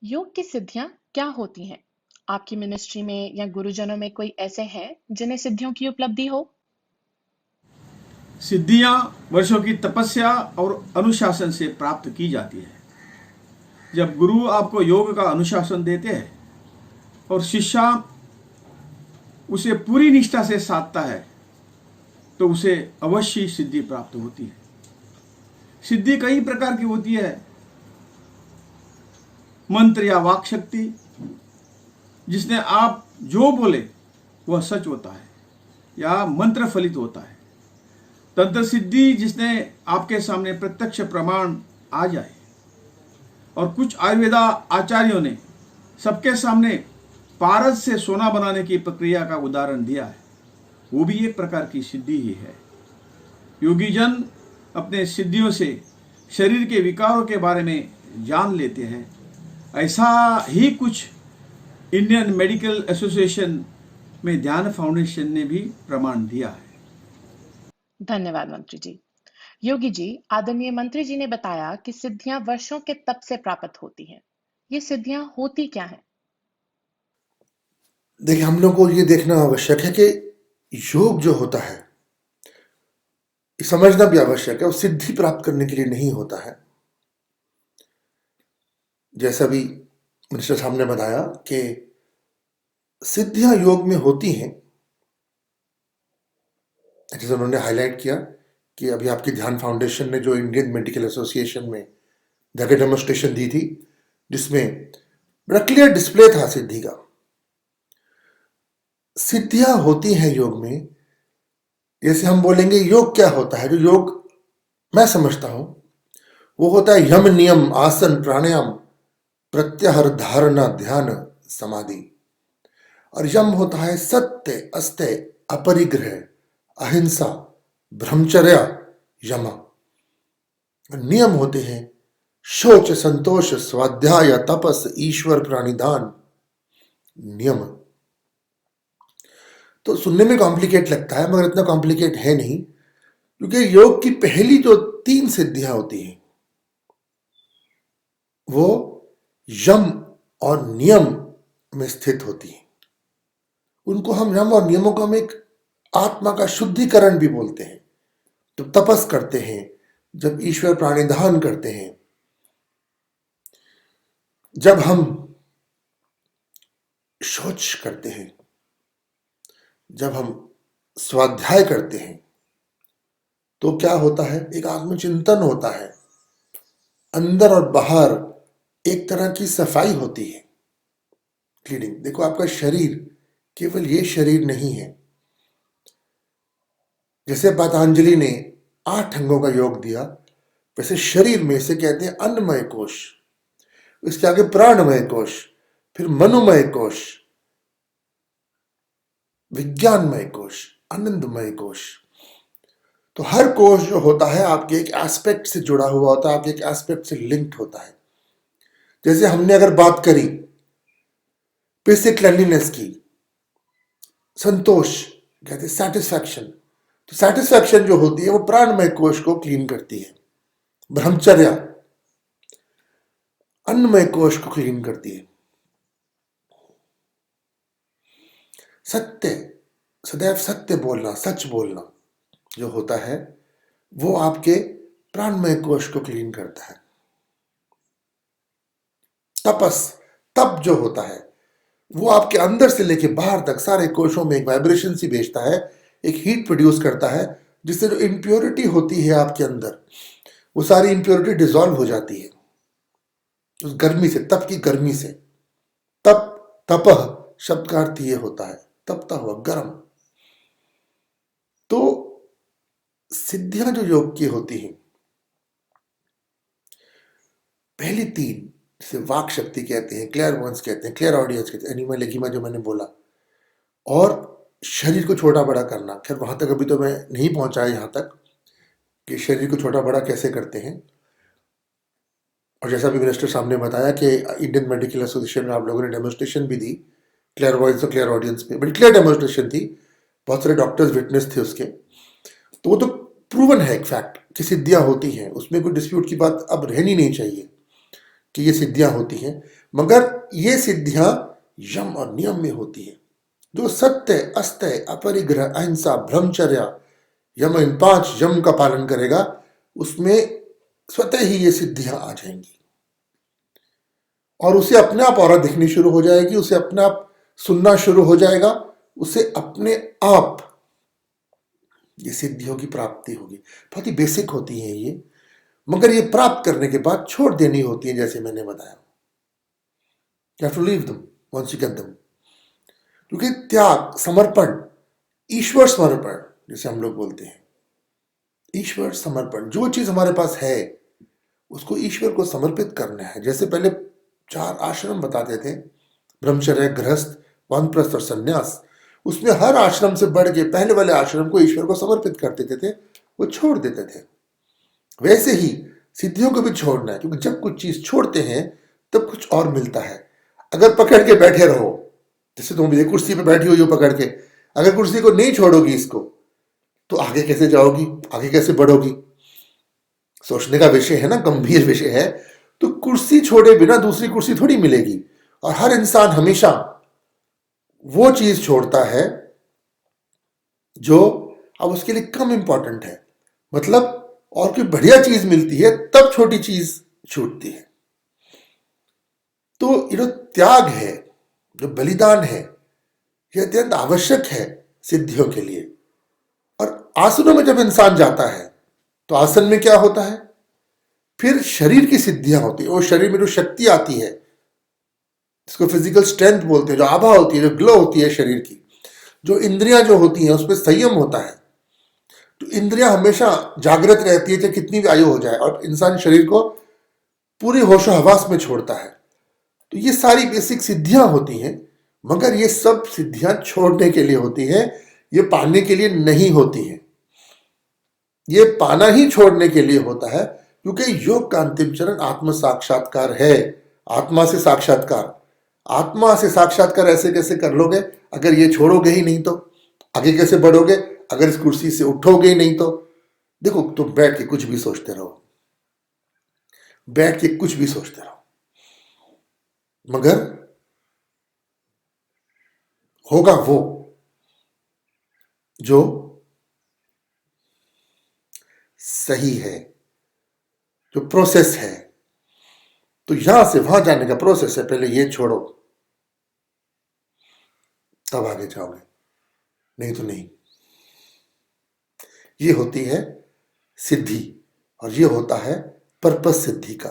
योग की सिद्धियां क्या होती हैं? आपकी मिनिस्ट्री में या गुरुजनों में कोई ऐसे हैं जिन्हें सिद्धियों की उपलब्धि हो? सिद्धियां वर्षों की तपस्या और अनुशासन से प्राप्त की जाती है। जब गुरु आपको योग का अनुशासन देते हैं और शिष्य उसे पूरी निष्ठा से साधता है तो उसे अवश्य सिद्धि प्राप्त होती है। सिद्धि कई प्रकार की होती है। मंत्र या वाक शक्ति, जिसने आप जो बोले वह सच होता है या मंत्र फलित होता है। तंत्र सिद्धि, जिसने आपके सामने प्रत्यक्ष प्रमाण आ जाए। और कुछ आयुर्वेदा आचार्यों ने सबके सामने पारस से सोना बनाने की प्रक्रिया का उदाहरण दिया है, वो भी एक प्रकार की सिद्धि ही है। योगी जन अपने सिद्धियों से शरीर के विकारों के बारे में जान लेते हैं। ऐसा ही कुछ इंडियन मेडिकल एसोसिएशन में ध्यान फाउंडेशन ने भी प्रमाण दिया है। धन्यवाद मंत्री जी। योगी जी, आदरणीय मंत्री जी ने बताया कि सिद्धियां वर्षों के तप से प्राप्त होती हैं। ये सिद्धियां होती क्या हैं? देखिए, हम लोग को ये देखना आवश्यक है कि योग जो होता है, ये समझना भी आवश्यक है, वो सिद्धि प्राप्त करने के लिए नहीं होता है। जैसा भी मिनिस्टर साहब ने बताया कि सिद्धियां योग में होती हैं, जैसे उन्होंने हाईलाइट किया कि अभी आपकी ध्यान फाउंडेशन ने जो इंडियन मेडिकल एसोसिएशन में जगह डेमोस्ट्रेशन दी थी, जिसमें बड़ा क्लियर डिस्प्ले था सिद्धि का। सिद्धियां होती हैं योग में। जैसे हम बोलेंगे योग क्या होता है, जो योग मैं समझता हूं वो होता है यम, नियम, आसन, प्राणायाम, प्रत्याहार, धारणा, ध्यान, समाधि। और यम होता है सत्य, अस्त्य, अपरिग्रह, अहिंसा, ब्रह्मचर्य, यम। नियम होते हैं शौच, संतोष, स्वाध्याय, तपस, ईश्वर प्राणिधान, नियम। तो सुनने में कॉम्प्लिकेट लगता है, मगर इतना कॉम्प्लिकेट है नहीं, क्योंकि योग की पहली जो 3 सिद्धियां होती हैं वो यम और नियम में स्थित होती हैं। उनको हम यम और नियमों को हम एक आत्मा का शुद्धिकरण भी बोलते हैं। तो तपस करते हैं, जब ईश्वर प्राणिधान करते हैं, जब हम शौच करते हैं, जब हम स्वाध्याय करते हैं, तो क्या होता है, एक आत्मचिंतन होता है, अंदर और बाहर एक तरह की सफाई होती है, क्लीनिंग। देखो, आपका शरीर केवल ये शरीर नहीं है। जैसे पतंजलि ने 8 अंगों का योग दिया, वैसे शरीर में से कहते हैं अन्नमय कोश, इसके आगे प्राणमय कोश, फिर मनोमय कोश, विज्ञानमय कोश, आनंदमय कोश। तो हर कोश जो होता है आपके एक एस्पेक्ट से जुड़ा हुआ होता है, आपके एक एस्पेक्ट से लिंक्ड होता है। जैसे हमने अगर बात करी बेसिक क्लेanलीनेस की, संतोष कहते हैं सेटिस्फैक्शन, तो सेटिस्फैक्शन जो होती है वो प्राणमय कोश को क्लीन करती है। ब्रह्मचर्य अन्नमय कोश को क्लीन करती है। सत्य, सदैव सत्य बोलना, सच बोलना जो होता है वो आपके प्राणमय कोश को क्लीन करता है। तपस, तप जो होता है वो आपके अंदर से लेके बाहर तक सारे कोशों में एक वाइब्रेशन सी भेजता है, एक हीट प्रोड्यूस करता है, जिससे जो इम्प्योरिटी होती है आपके अंदर, वो सारी इम्प्योरिटी डिसॉल्व हो जाती है उस गर्मी से, तप की गर्मी से। तप, तपह शब्द का अर्थ ये होता है, तपता हुआ, गर्म। तो सिद्धियां जो योग की होती हैं, पहली 3, जिसे वाक शक्ति कहते हैं, क्लियरवॉयंस कहते हैं, क्लियर ऑडियंस कहते हैं, एनिमल लेखिमा जो मैंने बोला, और शरीर को छोटा बड़ा करना। खैर वहां तक अभी तो मैं नहीं पहुंचा यहां तक कि शरीर को छोटा बड़ा कैसे करते हैं। और जैसा भी मिनिस्टर साहब ने बताया कि इंडियन मेडिकल एसोसिएशन में आप लोगों ने डेमोन्स्ट्रेशन भी दी, क्लियरवॉयंस और क्लियर ऑडियंस में, बड़ी क्लियर डेमोन्स्ट्रेशन थी, बहुत सारे डॉक्टर्स विटनेस थे उसके। तो वो तो प्रूवन है एक फैक्ट कि सिद्धियां होती हैं, उसमें कोई डिस्प्यूट की बात अब रहनी नहीं चाहिए कि ये सिद्धियां होती हैं। मगर ये सिद्धियां यम और नियम में होती है। जो सत्य, अस्त्य, अपरिग्रह, अहिंसा, ब्रह्मचर्य, यम, इन 5 यम का पालन करेगा, उसमें स्वतः ही ये सिद्धियां आ जाएंगी और उसे अपने आप औरत दिखनी शुरू हो जाएगी, उसे अपने आप सुनना शुरू हो जाएगा, उसे अपने आप ये सिद्धियों की प्राप्ति होगी। बहुत ही बेसिक होती है ये, मगर ये प्राप्त करने के बाद छोड़ देनी होती है। जैसे मैंने बताया, you have to leave them once you get them, क्योंकि त्याग, समर्पण, ईश्वर समर्पण जैसे हम लोग बोलते हैं, ईश्वर समर्पण, जो चीज हमारे पास है उसको ईश्वर को समर्पित करना है। जैसे पहले 4 आश्रम बताते थे, ब्रह्मचर्य, गृहस्थ, वानप्रस्थ और संन्यास, उसमें हर आश्रम से बढ़ के पहले वाले आश्रम को ईश्वर को समर्पित कर देते थे, वो छोड़ देते थे। वैसे ही सिद्धियों को भी छोड़ना है, क्योंकि जब कुछ चीज छोड़ते हैं तब कुछ और मिलता है। अगर पकड़ के बैठे रहो, जैसे तुम ये कुर्सी पे बैठी हुई हो पकड़ के, अगर कुर्सी को नहीं छोड़ोगी इसको, तो आगे कैसे जाओगी, आगे कैसे बढ़ोगी? सोचने का विषय है ना, गंभीर विषय है। तो कुर्सी छोड़े बिना दूसरी कुर्सी थोड़ी मिलेगी। और हर इंसान हमेशा वो चीज छोड़ता है जो अब उसके लिए कम इंपॉर्टेंट है, मतलब और कोई बढ़िया चीज मिलती है तब छोटी चीज छूटती है। तो ये जो त्याग है, जो बलिदान है, यह अत्यंत आवश्यक है सिद्धियों के लिए। और आसनों में जब इंसान जाता है तो आसन में क्या होता है, फिर शरीर की सिद्धियां होती है। वो शरीर में जो शक्ति आती है, इसको फिजिकल स्ट्रेंथ बोलते हैं, जो आभा होती है, जो ग्लो होती है शरीर की, जो इंद्रियां जो होती हैं उसमें संयम होता है। तो इंद्रियां हमेशा जागृत रहती है, चाहे कितनी भी आयु हो जाए, और इंसान शरीर को पूरी होशो हवास में छोड़ता है। तो ये सारी बेसिक सिद्धियां होती हैं, मगर ये सब सिद्धियां छोड़ने के लिए होती हैं, ये पाने के लिए नहीं होती हैं। ये पाना ही छोड़ने के लिए होता है, क्योंकि योग का अंतिम चरण आत्म साक्षात्कार है। आत्मा से साक्षात्कार, आत्मा से साक्षात्कार ऐसे कैसे कर लोगे अगर ये छोड़ोगे ही नहीं? तो आगे कैसे बढ़ोगे अगर इस कुर्सी से उठोगे ही नहीं? तो देखो, तुम बैठ के कुछ भी सोचते रहो, बैठ के कुछ भी सोचते रहो, मगर होगा वो जो सही है, जो प्रोसेस है। तो यहां से वहां जाने का प्रोसेस है, पहले ये छोड़ो तब आगे जाओगे, नहीं तो नहीं। ये होती है सिद्धि, और ये होता है पर्पस सिद्धि का।